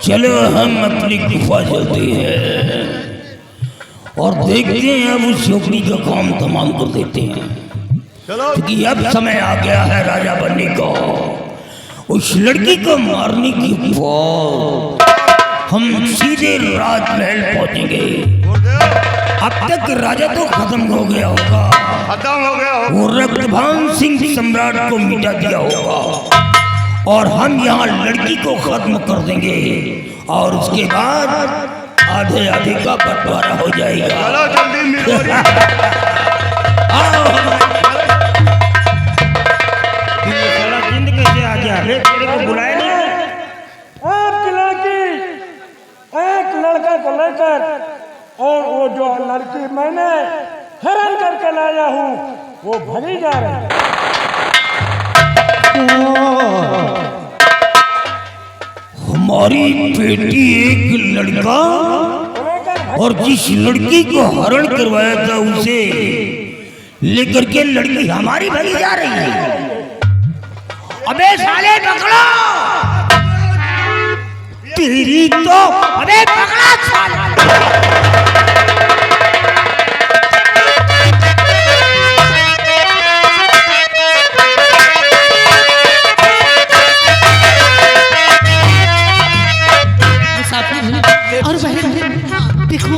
चलो हम अपनी गुफा चलते हैं और देखते हैं अब उस छोकरी का काम तमाम कर देते हैं, क्योंकि अब समय आ गया है राजा बनने का। उस लड़की को मारने की बाद हम सीधे राजमहल पहुंचेंगे। अब तक राजा तो खत्म हो गया होगा, वो रक्तभान सिंह सम्राट को मिटा दिया होगा और हम यहाँ लड़की को खत्म कर देंगे और उसके बाद आधे आधे का बंटवारा हो जाएगा। चलो जल्दी जिंद कैसे आ गया? तेरे को बुलाया ना? आपकी लड़की एक लड़का को लेकर और वो जो लड़की मैंने हरण करके लाया हूँ वो भगी जा रही है। हमारी बेटी एक लड़का और जिस लड़की को हरण करवाया था उसे लेकर के लड़की हमारी भगी जा रही है। अबे साले पकड़ो, तेरी तो अबे पकड़ा साले। और बहन देखो,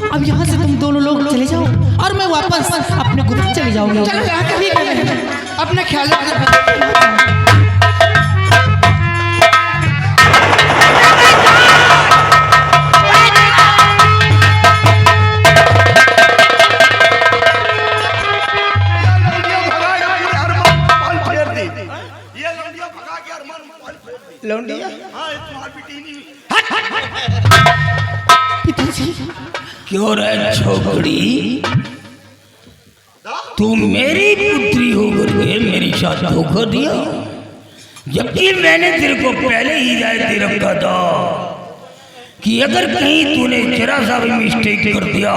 अब यहाँ से तुम दोनों लोग चले जाओ और मैं वापस अपने गुफा चले जाऊंगी। ठीक है, अपना ख्याल रखना। लौंडिया क्यों रे छोकरी, तू मेरी पुत्री होकर के मेरे साथ धोखा दिया, जबकि मैंने तेरे को पहले ही हिदायत दे रखा था कि अगर कहीं तूने जरा सा भी मिस्टेक कर दिया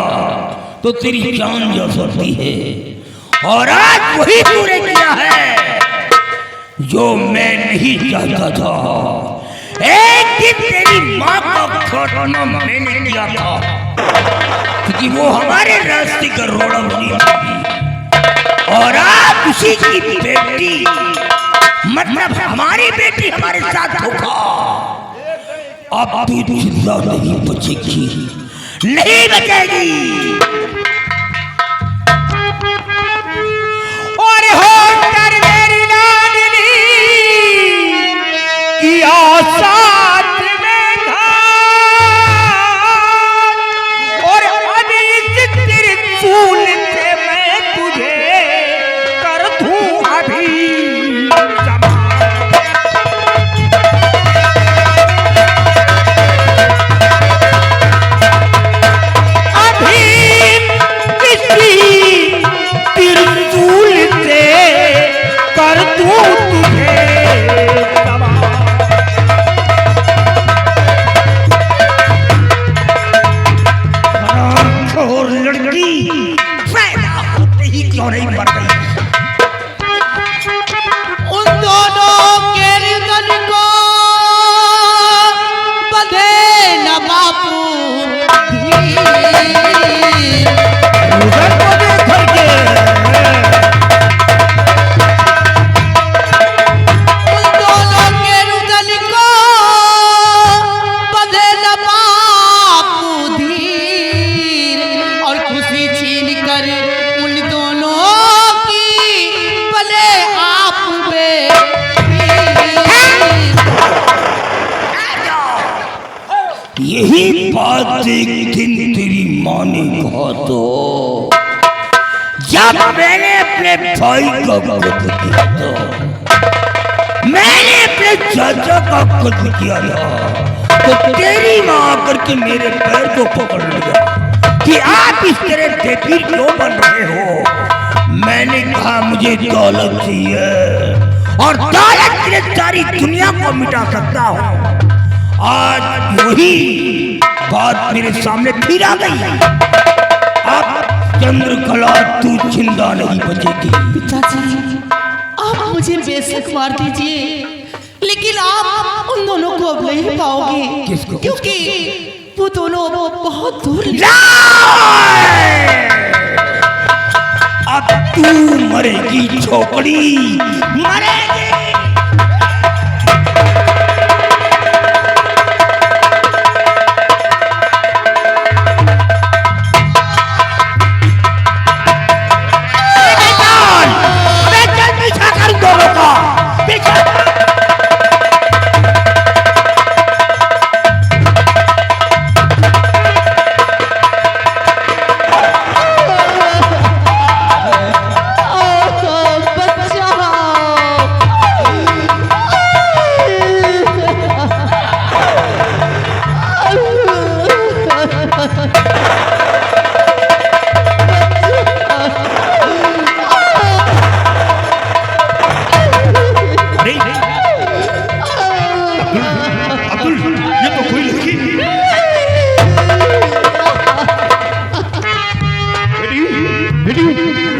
तो तेरी जान जा सकती है। और आज वही तूने किया है जो मैं नहीं चाहता था। एक दिन तेरी माँ का खाना मैंने किया था क्योंकि वो हमारे रास्ते का रोड़ा बनी थी और आप उसी की बेटी, मतलब हमारी बेटी हमारे साथ धोखा। अब तू जिंदा नहीं बचेगी, नहीं बचेगी। और हो कर मेरी नानी की साथ में था और अभी तेरे फूल से मैं तुझे कर दूं अभी यही बात एक दिन तेरी माँ ने कहा तो जब मैंने अपने भाई का कत्ल किया था, मैंने अपने चाचा का कत्ल किया था, तो तेरी माँ आकर के मेरे पैर को पकड़ लिया कि आप इस तरह बेपीर क्यों बन रहे हो। मैंने कहा मुझे दौलत चाहिए और दौलत के लिए सारी दुनिया को मिटा सकता हूँ। आज वही बात मेरे सामने फिर आ गई। अब चंद्रकला तू जिंदा नहीं बचेगी। पिताजी, आप मुझे बेशक मार दीजिए, लेकिन आप उन दोनों को अब नहीं पाओगे। किसको? क्योंकि वो दोनों बहुत दूर। अब तू मरेगी छोकरी, मरेगी।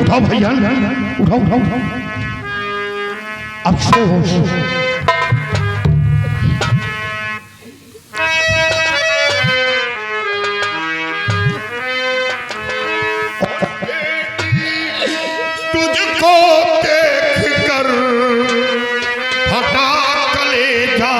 उठाओ भैया, उठाओ उठाओ उठाओ। अब सो तुझको देख कर फटा कलेजा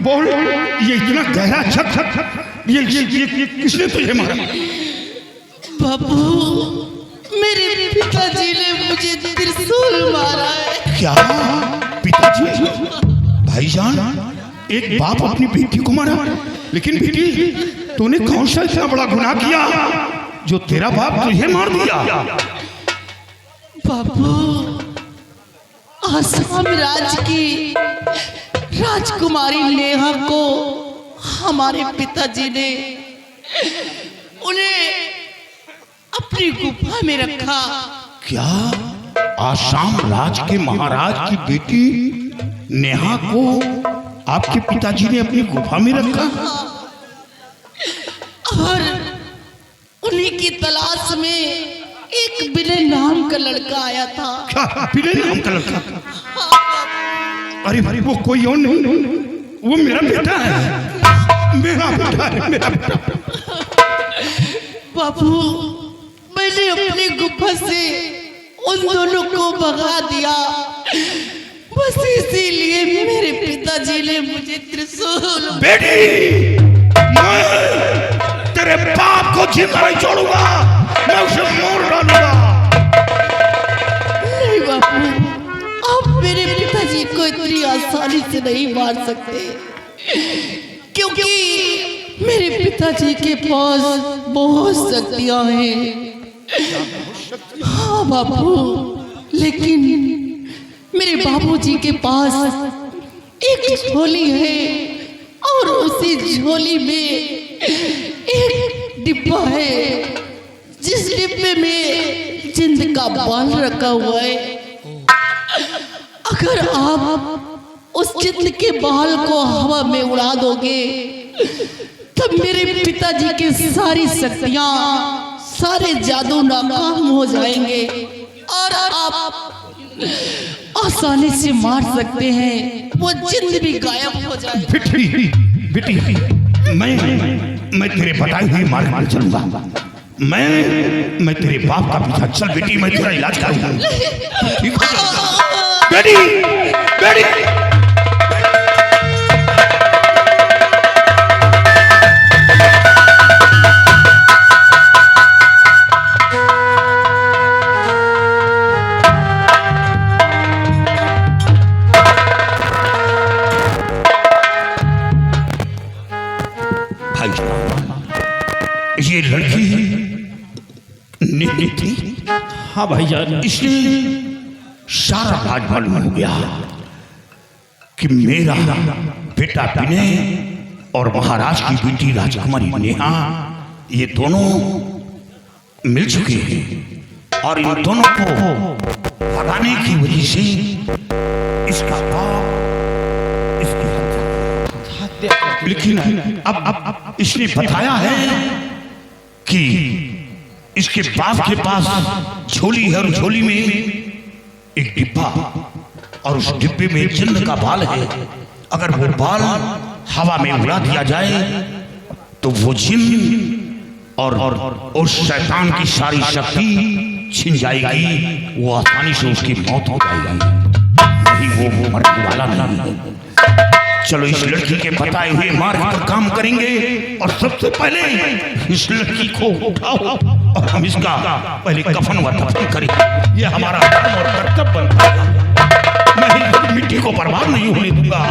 बोल, ये इतना गहरा छत ये किसने तुझे मारा? बाबू, मेरे पिताजी ने मुझे त्रिशूल मारा है। क्या पिताजी? भाईजान, एक बाप अपनी बेटी को मारा, लेकिन बेटी तूने कौन सा इतना बड़ा गुनाह किया जो तेरा बाप तुझे मार दिया? बाबू, आसाम राज्य की राजकुमारी नेहा को हमारे पिताजी ने उन्हें अपनी गुफा में रखा। क्या आसाम राज के महाराज की बेटी नेहा को आपके पिताजी ने अपनी गुफा में रखा? और उन्हीं की तलाश में एक विनय नाम का लड़का आया था। क्या विनय नाम का लड़का? अरे भाई, वो कोई और नहीं, वो मेरा बेटा है, मेरा बेटा है, मेरा बेटा। बाबू, मैंने अपनी गुफा से उन दोनों को भगा दिया, बस इसीलिए मेरे पिताजी ने मुझे त्रिशूल। बेटी, मैं तेरे बाप को जिंदा नहीं छोड़ूंगा, मैं उसे मार डालूंगा। नहीं बाबू, आप मेरे पिताजी को इतनी आसानी से नहीं मार सकते, क्योंकि मेरे पिताजी के पास बहुत शक्तियां हैं। हाँ बाबू, लेकिन मेरे बाबूजी के पास एक झोली है और उसी झोली में एक डिब्बा है, जिस डिब्बे में जिंद का बाल रखा हुआ है। अगर आप उस जिंद के बाल को हवा में उड़ा दोगे तब मेरे पिताजी की सारी शक्तियां, सारे जादू नाकाम हो जाएंगे और आप आसानी से मार सकते हैं, वो जिंद भी गायब हो जाए। बेटी, बेटी, मैं तेरे बताए हुए मार्ग पर चलूंगा। मैं तेरे बाप का पीछा। चल बेटी, मैं तेरा इलाज करूंगा, ठीक हो जाएगा। बेटी, बेटी, भाई लड़की नीति थी। हाँ भाईजान। इसलिए सारा राज मालूम हो गया कि मेरा बेटा विनय और महाराज की बेटी राजकुमारी नेहा ये दोनों मिल चुके हैं और इन दोनों को भगाने की वजह से इसका बाप इसकी हत्या। लेकिन अब इसने बताया है कि इसके बाप के पास झोली है और झोली में एक डिब्बा और उस डिब्बे में जिन्न का बाल है। अगर वो बाल हवा में उड़ा दिया जाए तो वो जिन्न और उस शैतान की सारी शक्ति छिन जाएगी, वो आसानी से उसकी मौत हो जाएगी। नहीं वो मरने वाला नहीं है। चलो इस लड़की के बताए हुए मार्ग पर काम करेंगे और सबसे पहले इस लड़की को उठाओ और हम इसका पहले कफन व दफन करेंगे। ये हमारा धर्म और कर्तव्य बनता है। मैं इस मिट्टी को बर्बाद नहीं होने दूंगा।